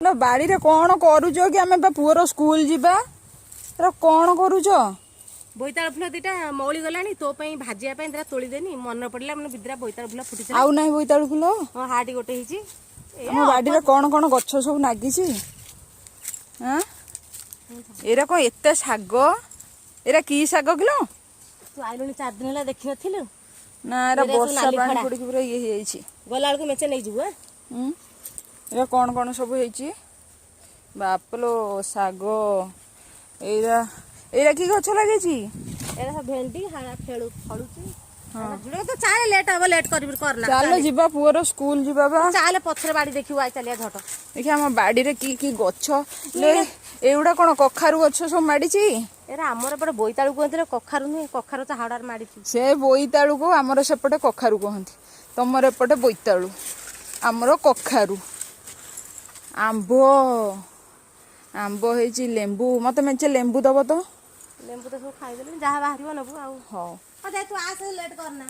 लो बाड़ी रे कौन करूच कि आमे पुअर स्कूल जीवा कौन करूच बोईताल फुल दीटा मौली गलानी तो पई भाजिया पई दरा तोली देनी मन पड़ला मन बिद्रा बोईताल फुल फुटी आउ नाही बोईताल फुल हां हाटी गोटे हिची हम बाड़ी रे कौन गछ सब नागिची हां एरा को एते साग एरा की साग किलो तू आइलुनी 4 दिन ला देखि नथिलु ना एरा वर्षा पानी पड़ी पूरा ये हेइची गलाल को मेचे नै जु एरा कौन सब हेइची बापलो साग एरा एरा की गछ लागेची एरा सब भेंडी हाड़ा खेळू फळुची हां जुड़े तो चाले लेट अब लेट करना चलो जीवा पुअर स्कूल जीवा बा चाले पथरे बाड़ी देखियो आइ चलिया झट देखिए हम बाड़ी रे की गछ ले एउडा कोन कखारु गछ सब माडीची एरा हमर पड़े बोईताळु कोंतरे कखारु नै कखारु त हाडार माडीची से बोईताळु को हमर सेपटे कखारु कहंती तमर एपटे बोईताळु हमर कखारु आंबो आंबो हेची लेंबू मते मेचे लेंबू दबो तो लेंबू तो सब खाइ देले जहा बाहरियो नबु आउ हां आ जाय तू आसे लेट करना।